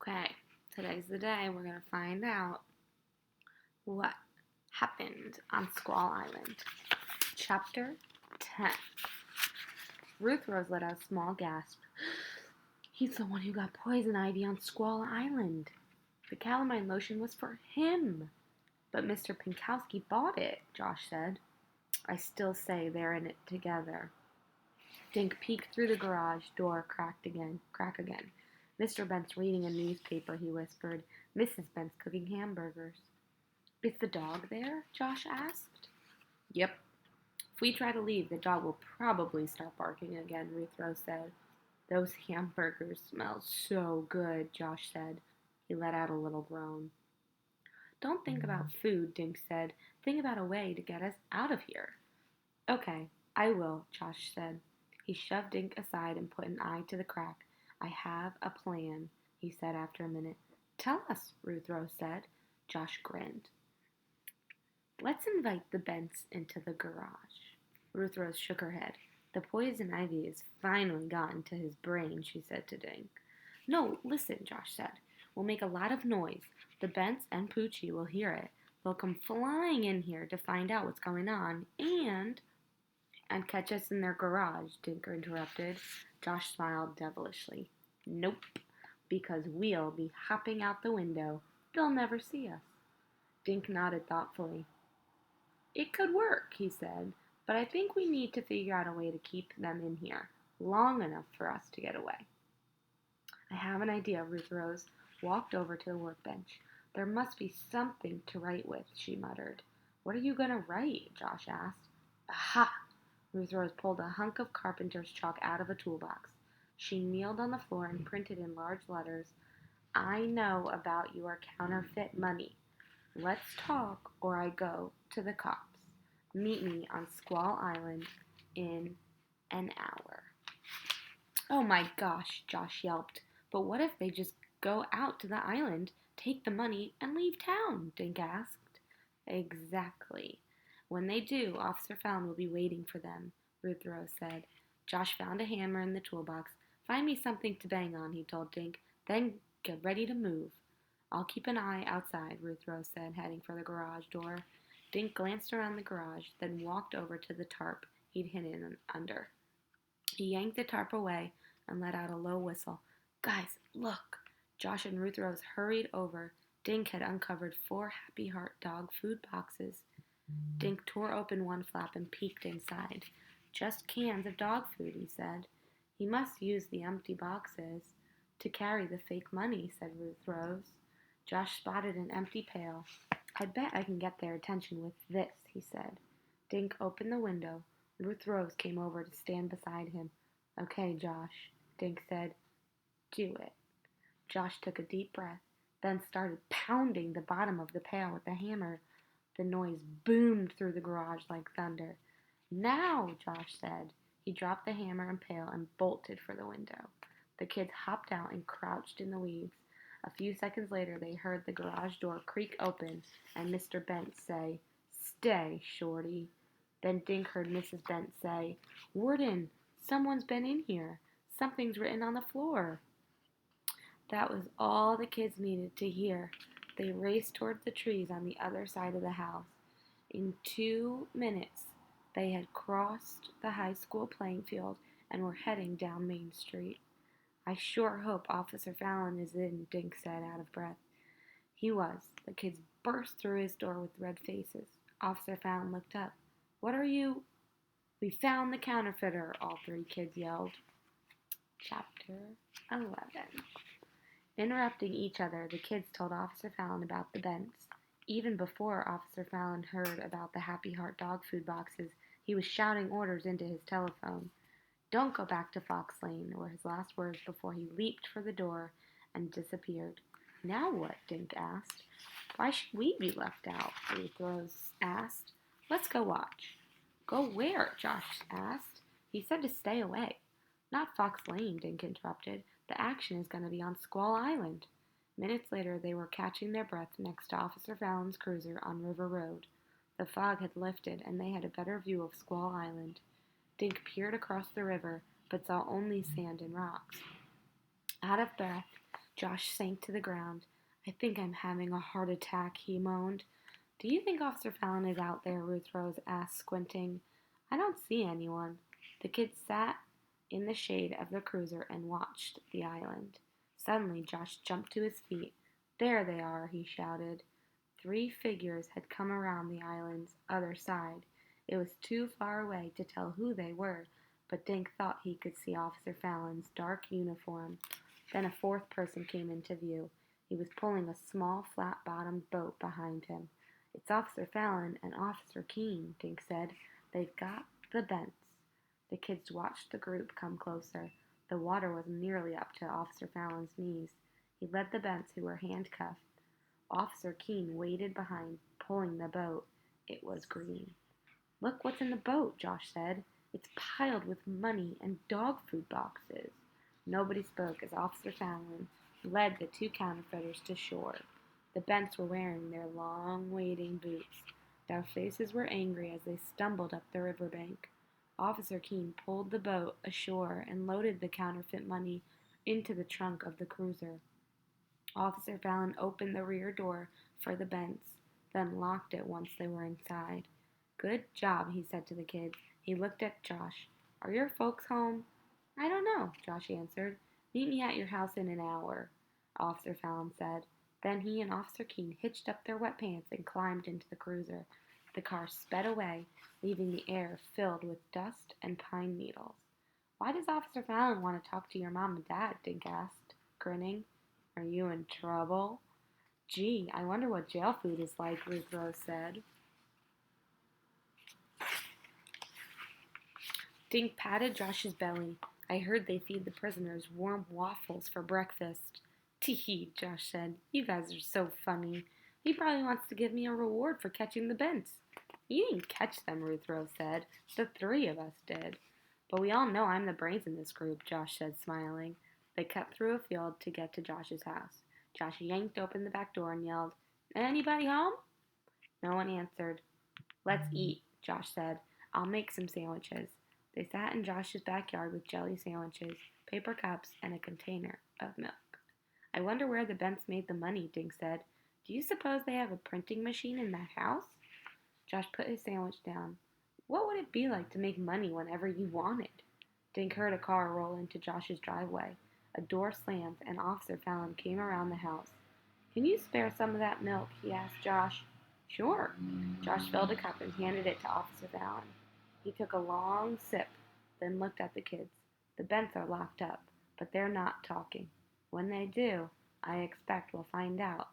Okay, today's the day we're going to find out what happened on Squall Island. Chapter 10. Ruth Rose let out a small gasp. He's the one who got poison ivy on Squall Island. The calamine lotion was for him. But Mr. Pinkowski bought it, Josh said. I still say they're in it together. Dink peeked through the garage door, crack again. Mr. Bent's reading a newspaper, he whispered. Mrs. Bent's cooking hamburgers. Is the dog there? Josh asked. Yep. If we try to leave, the dog will probably start barking again, Ruth Rose said. Those hamburgers smell so good, Josh said. He let out a little groan. Don't think about food, Dink said. Think about a way to get us out of here. Okay, I will, Josh said. He shoved Dink aside and put an eye to the crack. I have a plan, he said after a minute. Tell us, Ruth Rose said. Josh grinned. Let's invite the Bents into the garage. Ruth Rose shook her head. The poison ivy has finally gotten to his brain, she said to Dink. No, listen, Josh said. We'll make a lot of noise. The Bents and Poochie will hear it. They'll come flying in here to find out what's going on and catch us in their garage, Dinker interrupted. Josh smiled devilishly. Nope, because we'll be hopping out the window. They'll never see us. Dink nodded thoughtfully. It could work, he said, but I think we need to figure out a way to keep them in here long enough for us to get away. I have an idea, Ruth Rose walked over to the workbench. There must be something to write with, she muttered. What are you going to write? Josh asked. Aha! Ruth Rose pulled a hunk of carpenter's chalk out of a toolbox. She kneeled on the floor and printed in large letters, I know about your counterfeit money. Let's talk or I go to the cops. Meet me on Squall Island in an hour. Oh my gosh, Josh yelped. But what if they just go out to the island, take the money, and leave town? Dink asked. Exactly. When they do, Officer Fallon will be waiting for them, Ruth Rose said. Josh found a hammer in the toolbox. Find me something to bang on, he told Dink. Then get ready to move. I'll keep an eye outside, Ruth Rose said, heading for the garage door. Dink glanced around the garage, then walked over to the tarp he'd hidden under. He yanked the tarp away and let out a low whistle. Guys, look! Josh and Ruth Rose hurried over. Dink had uncovered 4 Happy Heart dog food boxes. Dink tore open one flap and peeked inside. Just cans of dog food, he said. He must use the empty boxes to carry the fake money, said Ruth Rose. Josh spotted an empty pail. I bet I can get their attention with this, he said. Dink opened the window. Ruth Rose came over to stand beside him. Okay, Josh, Dink said. Do it. Josh took a deep breath, then started pounding the bottom of the pail with the hammer. The noise boomed through the garage like thunder. Now, Josh said. He dropped the hammer and pail and bolted for the window. The kids hopped out and crouched in the weeds. A few seconds later, they heard the garage door creak open and Mr. Bent say, Stay, Shorty. Then Dink heard Mrs. Bent say, Warden, someone's been in here. Something's written on the floor. That was all the kids needed to hear. They raced toward the trees on the other side of the house. In 2 minutes, they had crossed the high school playing field and were heading down Main Street. I sure hope Officer Fallon is in, Dink said, out of breath. He was. The kids burst through his door with red faces. Officer Fallon looked up. What are you? We found the counterfeiter, all 3 kids yelled. Chapter 11. Interrupting each other, the kids told Officer Fallon about the Bents. Even before Officer Fallon heard about the Happy Heart dog food boxes, he was shouting orders into his telephone. Don't go back to Fox Lane, were his last words before he leaped for the door and disappeared. Now what? Dink asked. Why should we be left out? Ruth Rose asked. Let's go watch. Go where? Josh asked. He said to stay away. Not Fox Lane, Dink interrupted. The action is going to be on Squall Island. Minutes later, they were catching their breath next to Officer Fallon's cruiser on River Road. The fog had lifted, and they had a better view of Squall Island. Dink peered across the river, but saw only sand and rocks. Out of breath, Josh sank to the ground. I think I'm having a heart attack, he moaned. Do you think Officer Fallon is out there? Ruth Rose asked, squinting. I don't see anyone. The kids sat in the shade of the cruiser and watched the island. Suddenly, Josh jumped to his feet. There they are, he shouted. 3 figures had come around the island's other side. It was too far away to tell who they were, but Dink thought he could see Officer Fallon's dark uniform. Then a 4th person came into view. He was pulling a small, flat-bottomed boat behind him. It's Officer Fallon and Officer Keene, Dink said. They've got the Bents. The kids watched the group come closer. The water was nearly up to Officer Fallon's knees. He led the Bents, who were handcuffed. Officer Keene waited behind, pulling the boat. It was green. Look what's in the boat, Josh said. It's piled with money and dog food boxes. Nobody spoke as Officer Fallon led the 2 counterfeiters to shore. The Bents were wearing their long wading boots. Their faces were angry as they stumbled up the riverbank. Officer Keene pulled the boat ashore and loaded the counterfeit money into the trunk of the cruiser. Officer Fallon opened the rear door for the Bents, then locked it once they were inside. Good job, he said to the kids. He looked at Josh. Are your folks home? I don't know, Josh answered. Meet me at your house in an hour, Officer Fallon said. Then he and Officer Keene hitched up their wet pants and climbed into the cruiser. The car sped away, leaving the air filled with dust and pine needles. Why does Officer Fallon want to talk to your mom and dad? Dink asked, grinning. Are you in trouble? Gee, I wonder what jail food is like, Ruth Rose said. Dink patted Josh's belly. I heard they feed the prisoners warm waffles for breakfast. Tee-hee, Josh said. You guys are so funny. He probably wants to give me a reward for catching the Bents. You didn't catch them, Ruth Rose said. The 3 of us did. But we all know I'm the brains in this group, Josh said, smiling. They cut through a field to get to Josh's house. Josh yanked open the back door and yelled, Anybody home? No one answered. Let's eat, Josh said. I'll make some sandwiches. They sat in Josh's backyard with jelly sandwiches, paper cups, and a container of milk. I wonder where the Bents made the money, Dink said. Do you suppose they have a printing machine in that house? Josh put his sandwich down. What would it be like to make money whenever you wanted? Dink heard a car roll into Josh's driveway. A door slammed, and Officer Fallon came around the house. Can you spare some of that milk? He asked Josh. Sure. Josh filled a cup and handed it to Officer Fallon. He took a long sip, then looked at the kids. The Bents are locked up, but they're not talking. When they do, I expect we'll find out.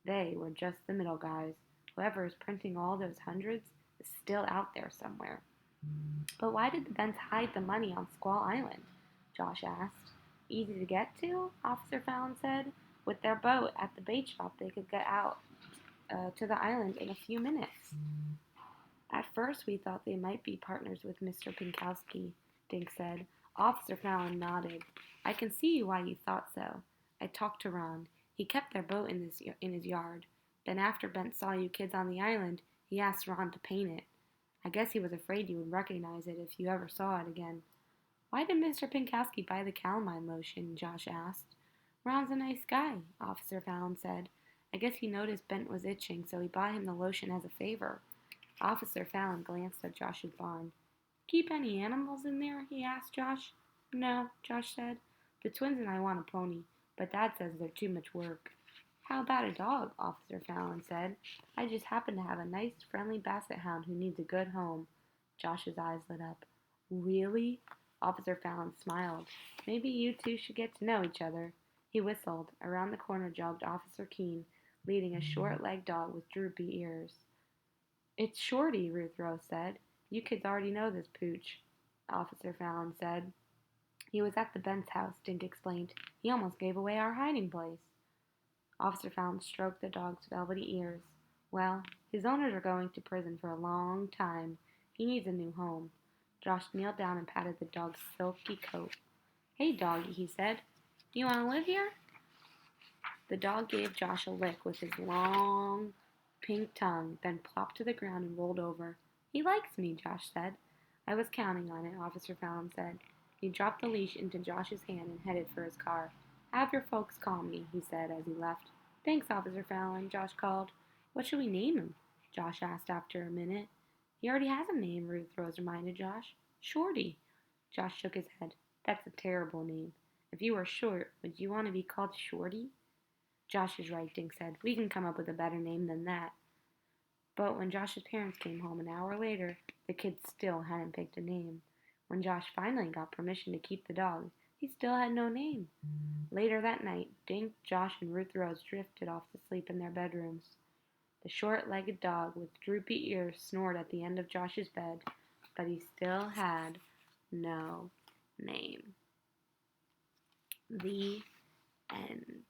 They were just the middle guys. Whoever is printing all those hundreds is still out there somewhere. But why did the Bents hide the money on Squall Island? Josh asked. Easy to get to, Officer Fallon said. With their boat at the bait shop, they could get out to the island in a few minutes. At first, we thought they might be partners with Mr. Pinkowski, Dink said. Officer Fallon nodded. I can see why you thought so. I talked to Ron. He kept their boat in his yard. Then after Bent saw you kids on the island, he asked Ron to paint it. I guess he was afraid you would recognize it if you ever saw it again. Why did Mr. Pinkowski buy the calamine lotion? Josh asked. Ron's a nice guy, Officer Fallon said. I guess he noticed Bent was itching, so he bought him the lotion as a favor. Officer Fallon glanced at Josh's barn. Keep any animals in there? He asked Josh. No, Josh said. The twins and I want a pony, but Dad says they're too much work. How about a dog? Officer Fallon said. I just happen to have a nice, friendly basset hound who needs a good home. Josh's eyes lit up. Really? Officer Fallon smiled. Maybe you two should get to know each other. He whistled. Around the corner jogged Officer Keene, leading a short-legged dog with droopy ears. It's Shorty, Ruth Rose said. You kids already know this pooch, Officer Fallon said. He was at the Bents' house, Dink explained. He almost gave away our hiding place. Officer Fallon stroked the dog's velvety ears. Well, his owners are going to prison for a long time. He needs a new home. Josh kneeled down and patted the dog's silky coat. Hey, doggy, he said. You want to live here? The dog gave Josh a lick with his long, pink tongue, then plopped to the ground and rolled over. He likes me, Josh said. I was counting on it, Officer Fallon said. He dropped the leash into Josh's hand and headed for his car. Have your folks call me, he said as he left. Thanks, Officer Fallon, Josh called. What should we name him? Josh asked after a minute. He already has a name, Ruth Rose reminded Josh. Shorty. Josh shook his head. That's a terrible name. If you were short, would you want to be called Shorty? Josh is right, Dink said. We can come up with a better name than that. But when Josh's parents came home an hour later, the kids still hadn't picked a name. When Josh finally got permission to keep the dog, he still had no name. Later that night, Dink, Josh, and Ruth Rose drifted off to sleep in their bedrooms. The short-legged dog with droopy ears snored at the end of Josh's bed, but he still had no name. The end.